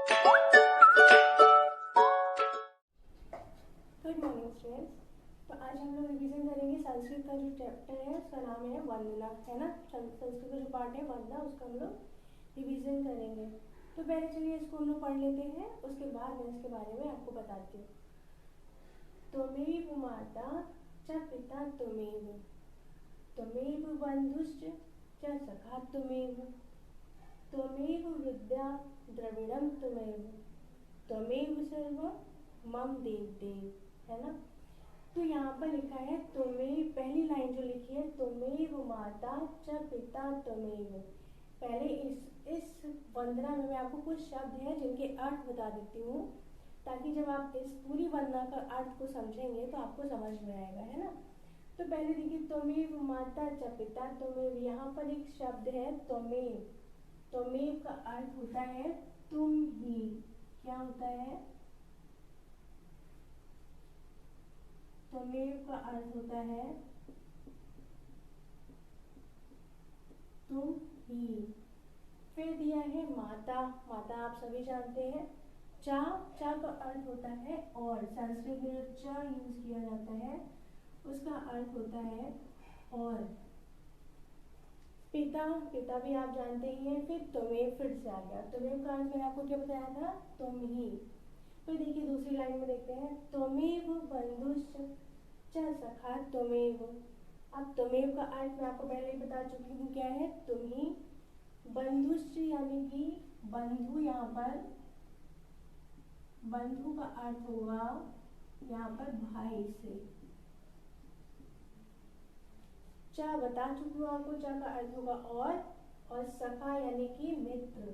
Good morning students. तो आज हम लोग रिवीजन करेंगे संस्कृत का जो चैप्टर है उसका नाम है वंदना, है ना। संस्कृत का जो पार्ट है वंदना, उसका हम लोग रिवीजन करेंगे। तो पहले चलिए इसको हम लोग पढ़ लेते हैं, उसके बाद मैं इसके बारे में आपको बताती हूँ। त्वमेव माता च पिता त्वमेव, त्वमेव बंधुश्च च सखा त्वमेव, त्वमेव विद्या द्रविणम त्वमेव, त्वमेव सर्वं मम देव देव, है ना। तो यहाँ पर लिखा है त्वमेव, पहली लाइन जो लिखी है त्वमेव माता च पिता त्वमेव। पहले इस वंदना में मैं आपको कुछ शब्द हैं जिनके अर्थ बता देती हूँ, ताकि जब आप इस पूरी वंदना का अर्थ को समझेंगे तो आपको समझ में आएगा, है ना। तो पहले देखिए त्वमेव माता च पिता त्वमेव, यहाँ पर एक शब्द है त्वमेव। त्वमेव का अर्थ होता है तुम ही। क्या होता है? त्वमेव का अर्थ होता है तुम ही। फिर दिया है माता, माता आप सभी जानते हैं। चा, चा का अर्थ होता है और, संस्कृत में जो चा यूज किया जाता है उसका अर्थ होता है और। पिता, पिता भी आप जानते ही हैं। फिर त्वमेव फिर से आ गया, त्वमेव का अर्थ मैंने आपको क्या बताया था? तुम ही। फिर देखिए दूसरी लाइन में देखते हैं त्वमेव बंधुश्च च सखा त्वमेव। अब त्वमेव का अर्थ मैं आपको पहले ही बता चुकी हूँ क्या है, तुम ही। बंधुश्च यानी कि बंधु, यहाँ पर बंधु का अर्थ होगा यहाँ पर भाई से। चा बता चुकी हूँ आपको, चा का अर्थ होगा और सखा यानी कि मित्र।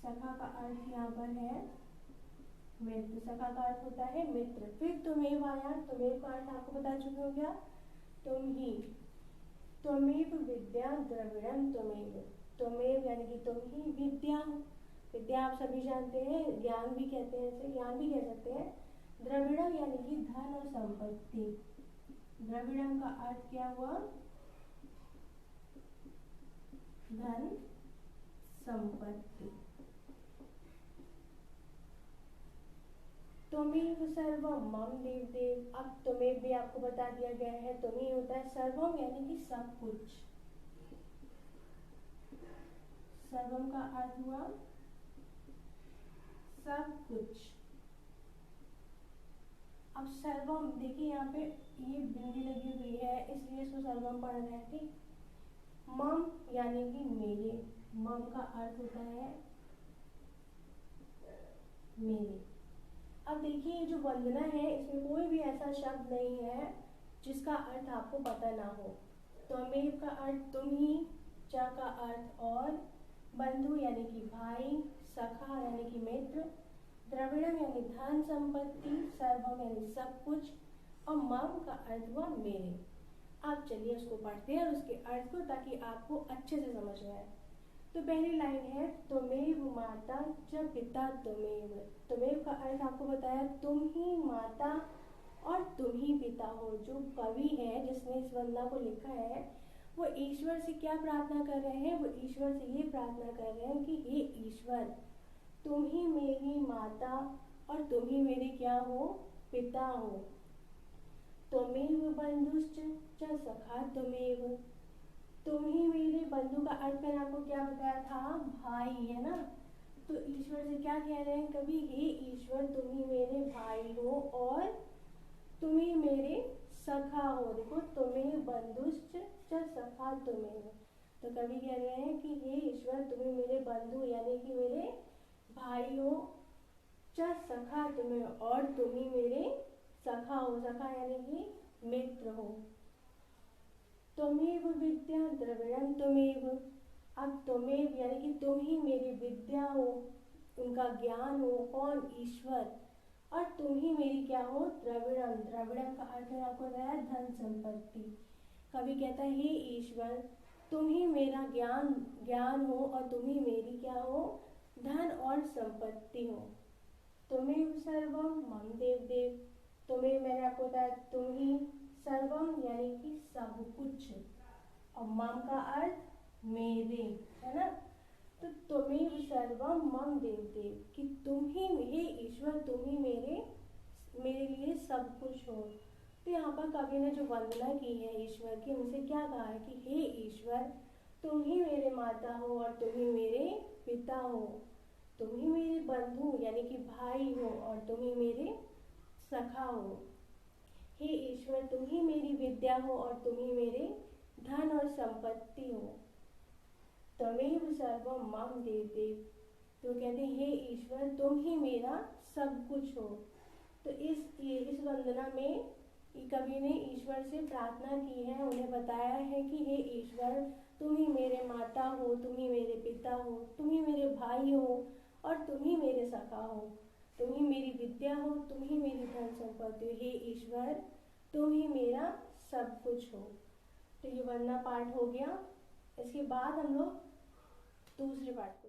सखा का अर्थ यहाँ पर है मित्र, सखा का अर्थ होता है मित्र। फिर त्वमेव आया, त्वमेव का अर्थ आपको बता चुकी हूँ क्या? तुम ही। त्वमेव विद्या द्रविणम त्वमेव, त्वमेव यानी कि तुम ही। विद्या, विद्या आप सभी जानते हैं, ज्ञान भी कहते हैं, इसे ज्ञान भी कह सकते हैं। द्रविणम यानी कि धन और संपत्ति। द्रविणम का अर्थ क्या हुआ? धन संपत्ति। त्वमेव सर्वम मम देव देव। अब त्वमेव भी आपको बता दिया गया है, तुम ही होता है सर्वम यानी कि सब कुछ। सर्वम का अर्थ हुआ सब कुछ। अब सर्वम देखिए यहाँ पे ये बिंदी लगी हुई है इसलिए इसको सर्वम पढ़ना है, ठीक। मम यानी कि मेरे, मम का अर्थ होता है मेरे। अब देखिए ये जो वंदना है इसमें कोई भी ऐसा शब्द नहीं है जिसका अर्थ आपको पता ना हो। त्वमेव का अर्थ तुम ही, च का अर्थ और, बंधु यानी कि भाई, सखा यानी कि मित्र, द्रविणम यानी धन संपत्ति, सर्वम यानी सब कुछ और मम का अर्थ हुआ मेरे। आप चलिए उसको पढ़ते हैं और उसके अर्थ को, ताकि आपको अच्छे से समझ में आए। तो पहली लाइन है त्वमेव माता च पिता त्वमेव। त्वमेव का अर्थ आपको बताया तुम ही माता और तुम ही पिता हो। जो कवि है जिसने इस वंदना को लिखा है वो ईश्वर से क्या प्रार्थना कर रहे हैं? वो ईश्वर से ये प्रार्थना कर रहे हैं कि हे ईश्वर, तुम ही मेरी माता और तुम ही मेरे क्या हो? पिता हो। त्वमेव बंधुश्च च सखा त्वमेव, तुम ही मेरे, बंधु का अर्थ मैंने आपको क्या बताया था? भाई, है ना। तो ईश्वर से क्या कह रहे हैं कवि? हे ईश्वर, तुम ही मेरे भाई हो और तुम ही मेरे सखा हो। देखो तुम्हें बंधुश्च च सखा तुम्हें, तो कवि कह रहे हैं कि हे ईश्वर, तुम ही मेरे बंधु यानी कि मेरे भाई हो, च सखा तुम्हें और तुम ही मेरे सखा हो। सखा यानी कि मित्र हो। त्वमेव विद्या द्रविणम त्वमेव। अब त्वमेव यानी कि तुम ही मेरी विद्या हो, उनका ज्ञान हो, कौन? ईश्वर। और तुम ही मेरी क्या हो? द्रविणम। द्रविणम का अर्थ है आपको बताया धन संपत्ति। कवि कहता है हे ईश्वर, तुम ही मेरा ज्ञान हो और तुम ही मेरी क्या हो? धन और संपत्ति हो। तुम्हें सर्वम मम देव देव, तुम्हें मैंने आपको बताया तुम ही, सर्वम यानी कि सब कुछ और मम का अर्थ मेरे, है ना। तो त्वमेव सर्वम मम देवदेव, कि तुम ही, हे ईश्वर तुम ही मेरे लिए सब कुछ हो। तो यहाँ पर कवि ने जो वंदना की है ईश्वर की, उनसे क्या कहा है कि हे ईश्वर तुम ही मेरे माता हो और तुम ही मेरे पिता हो, तुम ही मेरे बंधु यानी कि भाई हो और तुम ही मेरे सखा हो। हे ईश्वर तुम ही मेरी विद्या हो और तुम ही मेरे धन और संपत्ति हो। त्वमेव सर्वम मम देवदेव, तो कहते हैं हे ईश्वर तुम ही मेरा सब कुछ हो। तो इस वंदना में कवि ने ईश्वर से प्रार्थना की है, उन्हें बताया है कि हे ईश्वर तुम ही मेरे माता हो, तुम ही मेरे पिता हो, तुम ही मेरे भाई हो और तुम ही मेरे सखा हो, तुम ही मेरी विद्या हो, तुम ही मेरी धन संपत्ति हो। हे ईश्वर तुम ही मेरा सब कुछ हो। तो ये वंदना पाठ हो गया। इसके बाद हम लोग दूसरे पाठ को,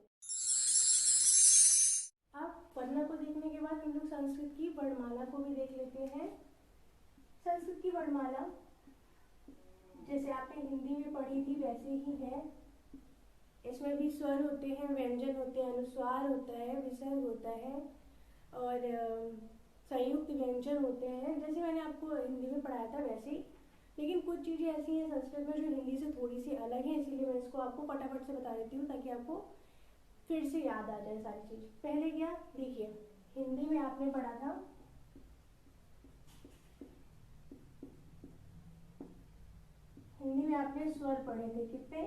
अब वंदना को देखने के बाद हम लोग संस्कृत की वर्णमाला को भी देख लेते हैं। संस्कृत की वर्णमाला जैसे आपने हिंदी में पढ़ी थी वैसे ही है। इसमें भी स्वर होते हैं, व्यंजन होते हैं, अनुस्वार होता है, विसर्ग होता है और संयुक्त व्यंजन होते हैं, जैसे मैंने आपको हिंदी में पढ़ाया था वैसे ही। लेकिन कुछ चीज़ें ऐसी हैं संस्कृत में जो हिंदी से थोड़ी सी अलग है, इसीलिए मैं इसको आपको फटाफट से बता देती हूँ ताकि आपको फिर से याद आ जाए सारी चीज़। पहले क्या, देखिए हिंदी में आपने पढ़ा था हिंदी में आपने स्वर पढ़े थे कितने,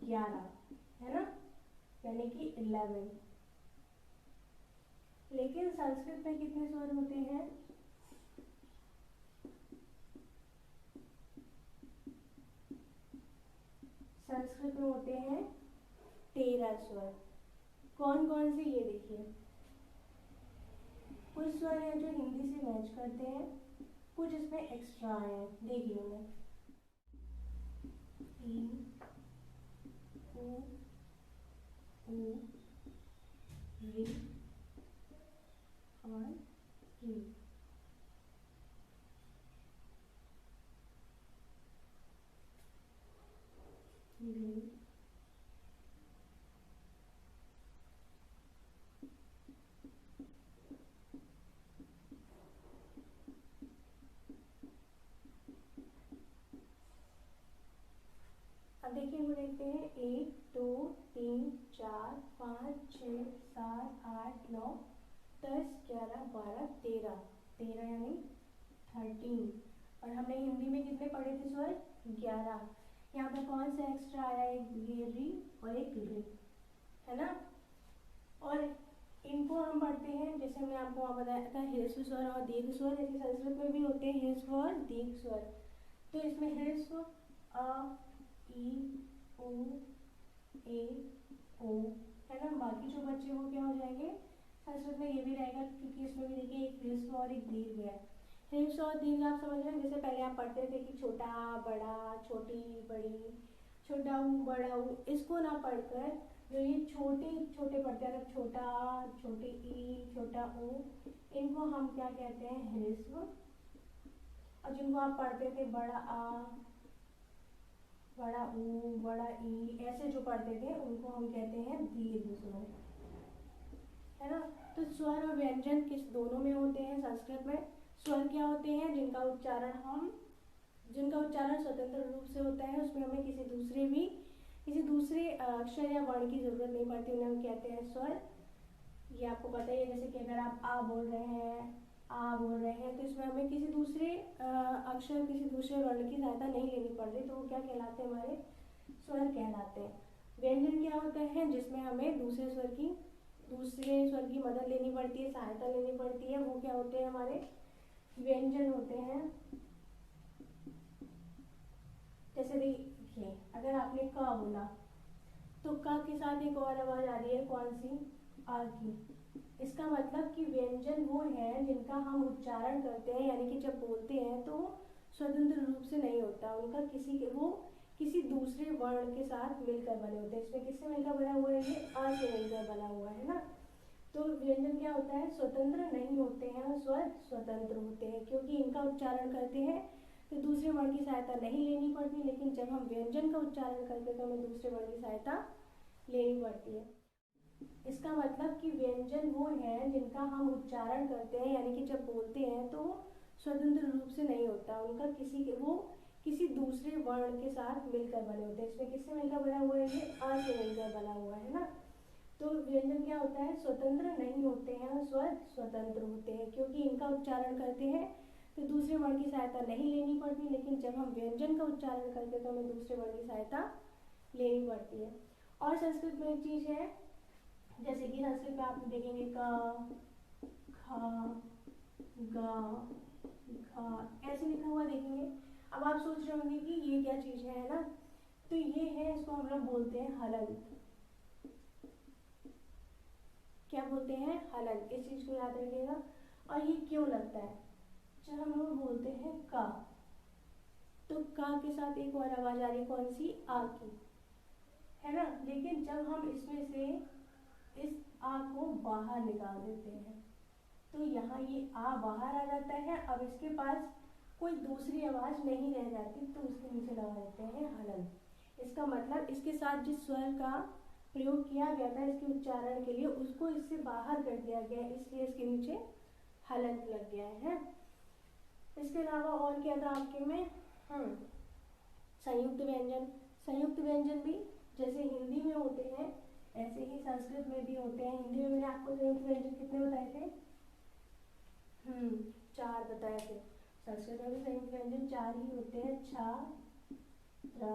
11, है ना, यानी कि 11। लेकिन संस्कृत में कितने स्वर होते हैं, संस्कृत में होते हैं 13 स्वर। कौन कौन से, ये देखिए कुछ स्वर हैं जो हिंदी से मैच करते हैं, कुछ इसमें एक्स्ट्रा हैं, देखिए उन्हें, ई, उ, री और री। अब देखिए वो देखते हैं 1 2 3 4 5 6 7 8 9 10 11 12 13, 13 यानी 13। और हमने हिंदी में कितने पढ़े थे स्वर, 11। यहाँ पर कौन सा एक्स्ट्रा आया, एक ये री और एक री, है ना। और इनको हम पढ़ते हैं, जैसे हमने आपको वहाँ बताया था ह्रस्व स्वर और दीर्घ स्वर, जैसे संस्कृत में भी होते हैं ह्रस्व और दीर्घ स्वर। तो इसमें ह्रस्व अ, ई, उ, ए, ओ, है ना। बाकी जो बच्चे वो क्या हो जाएंगे, संस्कृत में ये भी रहेगा क्योंकि इसमें भी देखिए एक ह्रस्व और एक दीर्घ है। ह्रस्व और दीर्घ आप समझ रहे हैं, जैसे पहले आप पढ़ते थे कि छोटा बड़ा, छोटी बड़ी, छोटा ऊ बड़ा ऊ, इसको ना पढ़कर जो ये छोटे छोटे पढ़ते हैं, छोटा, छोटे ई, छोटा ऊ, इनको हम क्या कहते हैं, ह्रस्व। और जिनको आप पढ़ते थे बड़ा आ, बड़ा ऊ, बड़ा ई, ऐसे जो पढ़ते थे उनको हम कहते हैं दीर्घ स्वर, है ना। तो स्वर और व्यंजन किस दोनों में होते हैं संस्कृत में। स्वर क्या होते हैं, जिनका उच्चारण स्वतंत्र रूप से होता है, उसमें हमें किसी दूसरे अक्षर या वर्ण की जरूरत नहीं पड़ती, उन्हें हम कहते हैं स्वर। ये आपको पता ही है, जैसे कि अगर आप आ बोल रहे हैं तो इसमें हमें किसी दूसरे अक्षर, किसी दूसरे वर्ण की सहायता नहीं लेनी पड़ रही, तो वो क्या कहलाते हैं, हमारे स्वर कहलाते हैं। व्यंजन क्या होता है, जिसमें हमें दूसरे स्वर की मदद लेनी पड़ती है, सहायता लेनी पड़ती है, वो क्या होते हैं, हमारे व्यंजन होते हैं। जैसे देखिए अगर आपने क बोला तो क के साथ एक और आवाज आ रही है, कौन सी, आ की। इसका मतलब कि व्यंजन वो है जिनका हम उच्चारण करते हैं, यानी कि जब बोलते हैं तो स्वतंत्र रूप से नहीं होता, उनका किसी दूसरे वर्ण के साथ मिलकर बने होते हैं। इसमें किससे मिलकर बना हुआ है, ये आ से मिलकर बना हुआ है ना। तो व्यंजन क्या होता है, स्वतंत्र नहीं होते हैं और स्वर स्वतंत्र होते हैं, क्योंकि इनका उच्चारण करते हैं तो दूसरे वर्ण की सहायता नहीं लेनी पड़ती। लेकिन जब हम व्यंजन उच्चारण करते तो हमें दूसरे वर्ण की सहायता लेनी पड़ती है। इसका मतलब कि व्यंजन वो हैं जिनका हम उच्चारण करते हैं, यानी कि जब बोलते हैं तो स्वतंत्र रूप से नहीं होता, उनका किसी दूसरे वर्ण के साथ मिलकर बने होते हैं। इसमें किससे मिलकर बना हुआ है? ये अ से मिलकर बना हुआ है ना। तो व्यंजन क्या होता है? स्वतंत्र नहीं होते हैं, स्वर स्वतंत्र होते हैं, क्योंकि इनका उच्चारण करते हैं तो दूसरे वर्ण की सहायता नहीं लेनी पड़ती, लेकिन जब हम व्यंजन का उच्चारण करते हैं तो हमें दूसरे वर्ण की सहायता लेनी पड़ती है। और संस्कृत में एक चीज़ है, जैसे कि संस्कृत में आप देखेंगे क, ख, ग, घ ऐसे लिखा हुआ देखेंगे। अब आप सोच रहे होंगे कि ये क्या चीज़ है ना, तो ये है, इसको हम लोग बोलते हैं हलंत। क्या बोलते हैं? हलंत। इस चीज़ को याद रखिएगा। और ये क्यों लगता है? जब हम लोग बोलते हैं का, तो का के साथ एक और आवाज आ रही है, कौन सी? आ की, है ना। लेकिन जब हम इसमें से इस आ को बाहर निकाल देते हैं तो यहाँ ये आ बाहर आ जाता है। अब इसके पास कोई दूसरी आवाज नहीं रह जाती, तो उसके नीचे लगा देते हैं हलंत। इसका मतलब इसके साथ जिस स्वर का प्रयोग किया गया था इसके उच्चारण के लिए, उसको इससे बाहर कर दिया गया, इसलिए इसके नीचे हलंत लग गया है। इसके अलावा और क्या था आपके में? संयुक्त व्यंजन। संयुक्त व्यंजन भी जैसे हिंदी में होते हैं ऐसे ही संस्कृत में भी होते हैं। हिंदी में मैंने आपको संयुक्त व्यंजन कितने बताए थे? 4 बताए थे। संस्कृत में भी संयुक्त व्यंजन 4 ही होते हैं, छ, त्र,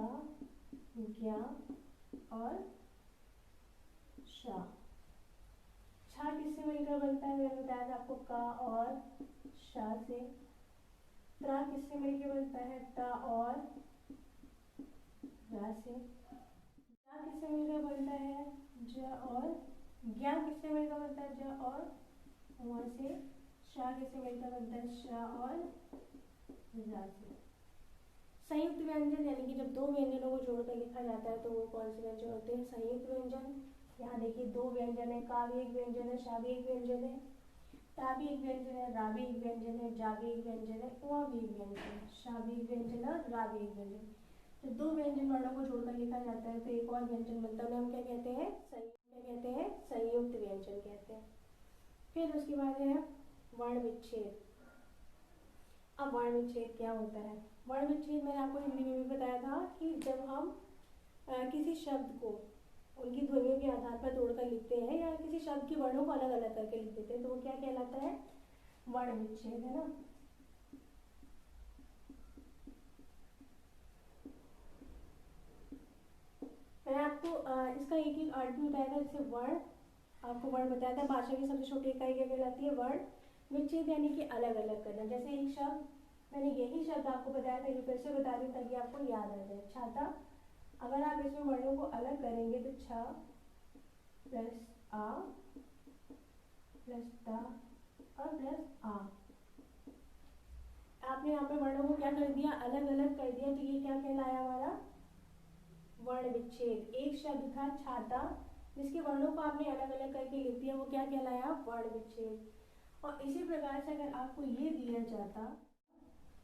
ज्ञ और श। छ किससे मिलकर बनता है? मैंने बताया था आपको, क और श से। त्र किससे मिलकर बनता है? ट और रा से। ज्ञ किससे मिलकर बनता है? ज और ज्ञ किससे मिलकर बनता है? ज और व से। श किससे मिलकर बनता है? श और रा से। संयुक्त व्यंजन यानी कि जब दो व्यंजनों को जोड़कर लिखा जाता है तो वो कौन से व्यंजन होते हैं? संयुक्त व्यंजन। यहाँ देखिए 2 व्यंजन है, का भी एक व्यंजन है, शा भी एक व्यंजन है, ता भी एक व्यंजन है, रा भी एक व्यंजन है, जा भी एक व्यंजन है, व भी एक व्यंजन है, शा भी एक व्यंजन है, रा भी एक व्यंजन है। तो 2 व्यंजन वर्णों को जोड़कर लिखा जाता है तो एक और व्यंजन बनता है, हम क्या कहते हैं? संयुक्त व्यंजन कहते हैं। फिर उसके बाद है वर्ण विच्छेद। अब वर्ण विच्छेद क्या होता है? वर्ण विच्छेद मैंने आपको हिंदी में भी बताया था कि जब हम किसी शब्द को उनकी ध्वनियों के आधार पर तोड़कर लिखते हैं या किसी शब्द के वर्णों को अलग अलग करके लिख देते हैं तो वो क्या कहलाता है? वर्ण विच्छेद, है ना। मैंने आपको इसका एक एक अर्थ भी बताया था। जैसे वर्ण, आपको वर्ण बताया था, भाषा की सबसे छोटी इकाई क्या कहलाती है? वर्ण। विच्छेद यानी कि अलग अलग करना। जैसे एक शब्द, मैंने यही शब्द आपको बताया था, ये फिर से बता दी ताकि आपको याद आ जाए, छाता। अगर आप इसमें वर्णों को अलग करेंगे तो छ प्लस आ प्लस ता और प्लस आ। आपने यहाँ पे वर्णों को क्या कर दिया? अलग अलग कर दिया, तो ये क्या कहलाया हमारा? वर्ण विच्छेद। एक शब्द था छाता, जिसके वर्णों को आपने अलग अलग करके लिख दिया, वो क्या कहलाया? वर्ण विच्छेद। और इसी प्रकार से अगर आपको ये दिया जाता,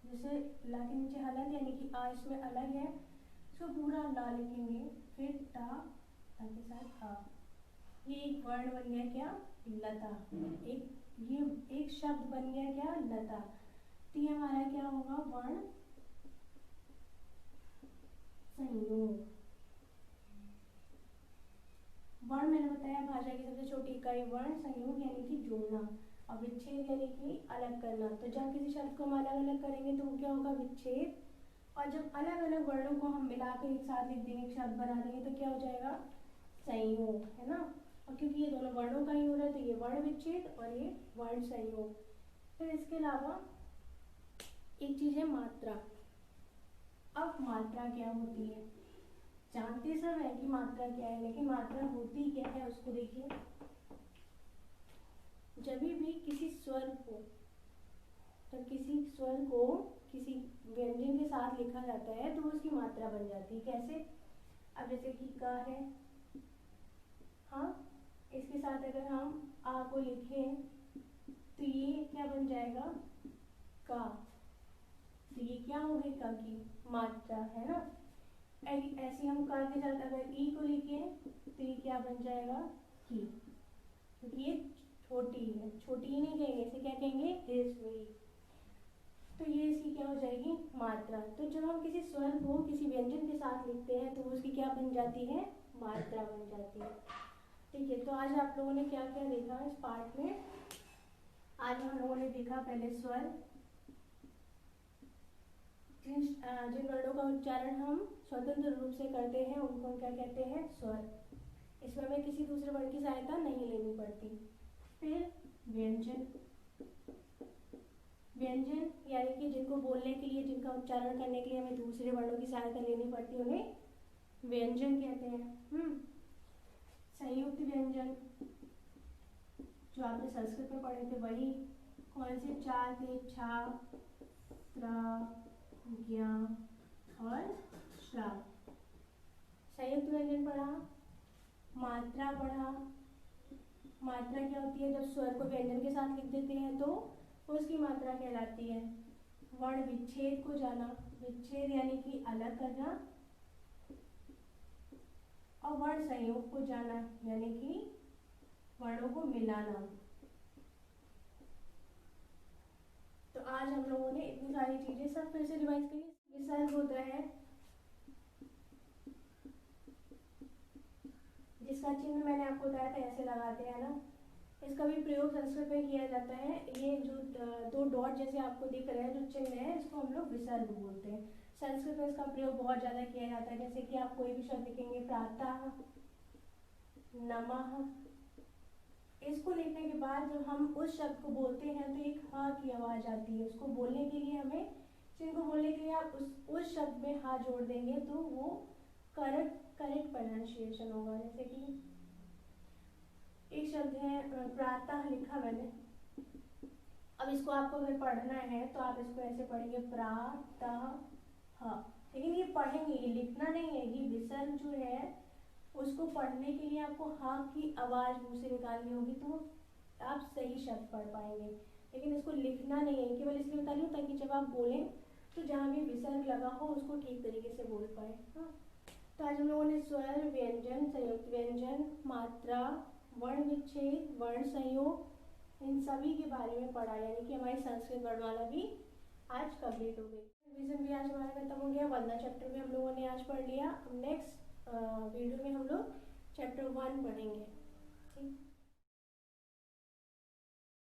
जैसे ला के नीचे हलंत यानी कि आ इसमें अलग है, इसको पूरा ला लिखेंगे, फिर ता के साथ आ, ये एक वर्ण बन गया क्या? लता। ये एक शब्द बन गया क्या? लता। तो ये हमारा क्या होगा? वर्ण संयोग। वर्ण मैंने बताया भाषा की सबसे छोटी इकाई वर्ण। संयोग यानी कि जोड़ना और विच्छेद यानी कि अलग करना। तो जब किसी शब्द को हम अलग अलग करेंगे तो वो क्या होगा? विच्छेद। और जब अलग अलग वर्णों को हम मिलाकर एक साथ लिख देंगे, एक शब्द बना देंगे तो क्या हो जाएगा? संयोग, है ना। और क्योंकि ये दोनों वर्णों का ही हो रहा है तो ये वर्ण विच्छेद और ये वर्ण संयोग। फिर इसके अलावा एक चीज है मात्रा। अब मात्रा क्या होती है? जानते सब है कि मात्रा क्या है, लेकिन मात्रा होती क्या है उसको देखिए। जब भी किसी स्वर को किसी व्यंजन के साथ लिखा जाता है तो उसकी मात्रा बन जाती है। कैसे? अब जैसे कि का है, हाँ, इसके साथ अगर हम आ को लिखें तो ये क्या बन जाएगा? का। तो ये क्या हो गई? का की मात्रा, है ना। ऐसे हम क के साथ अगर ई को लिखे तो ये क्या बन जाएगा, की, क्योंकि ये छोटी है, छोटी ही नहीं कहेंगे, इसे क्या कहेंगे, इज वी। तो ये इसकी क्या हो जाएगी, मात्रा। तो जब हम किसी स्वर को किसी व्यंजन के साथ लिखते हैं तो उसकी क्या बन जाती है, मात्रा बन जाती है। ठीक है, तो आज आप लोगों ने क्या क्या देखा इस पार्ट में। आज हम लोगों ने देखा पहले स्वर, जिन वर्णों का उच्चारण हम स्वतंत्र रूप से करते हैं उनको हम क्या कहते हैं, स्वर। इसमें हमें किसी दूसरे वर्ण की सहायता नहीं लेनी पड़ती। फिर व्यंजन, व्यंजन यानी कि जिनको बोलने के लिए, जिनका उच्चारण करने के लिए हमें दूसरे वर्णों की सहायता लेनी पड़ती है, उन्हें व्यंजन कहते हैं। संयुक्त व्यंजन जो आपने संस्कृत में पढ़े थे वही, कौन से चार थे, छा, त्रा, ज्ञा और श्रा। संयुक्त व्यंजन पढ़ा, मात्रा पढ़ा। मात्रा क्या होती है, जब स्वर को व्यंजन के साथ लिख देते हैं तो उसकी मात्रा कहलाती है। वर्ण विच्छेद को जाना, विच्छेद यानी कि अलग करना, और वर्ण संयोग को जाना यानी कि वर्णों को मिलाना। तो आज हम लोगों ने इतनी सारी चीजें सब फिर से रिवाइज करी। विसर्ग होता है जिसका चिन्ह मैंने आपको बताया था, ऐसे लगाते हैं ना। इसका भी प्रयोग संस्कृत में किया जाता है। ये जो दो डॉट जैसे आपको दिख रहे हैं जो चिन्ह है, इसको हम लोग विसर्ग बोलते हैं। संस्कृत में इसका प्रयोग बहुत ज्यादा किया जाता है। जैसे कि आप कोई भी शब्द लिखेंगे, प्रातः, नमः, इसको लिखने के बाद जब हम उस शब्द को बोलते हैं तो एक ह की आवाज आती है। उसको बोलने के लिए हमें, चिन्ह को बोलने के लिए आप उस शब्द में हा जोड़ देंगे तो वो करेक्ट प्रोनाउंसिएशन होगा। जैसे कि एक शब्द है प्रातः, लिखा मैंने। अब इसको आपको अगर पढ़ना है तो आप इसको ऐसे पढ़ेंगे, प्रातः। लेकिन ये पढ़ेंगे, ये लिखना नहीं है। ये विसर्ग जो है उसको पढ़ने के लिए आपको हा की आवाज मुंह से निकालनी होगी तो आप सही शब्द पढ़ पाएंगे। लेकिन इसको लिखना नहीं है, केवल इसलिए बता रही हूँ ताकि जब आप बोलें तो जहाँ भी विसर्ग लगा हो उसको ठीक तरीके से बोल पाए। हाँ, तो आज हम लोगों ने स्वर, व्यंजन, संयुक्त व्यंजन, मात्रा, वर्ण विच्छेद, वर्ण संयोग, इन सभी के बारे में पढ़ा। यानी कि हमारी संस्कृत वर्णमाला भी आज कंप्लीट हो गई। रिवीजन भी आज हमारा खत्म हो गया। वंदना चैप्टर भी हम लोगों ने आज पढ़ लिया। नेक्स्ट वीडियो में हम लोग चैप्टर 1 पढ़ेंगे। ठीक।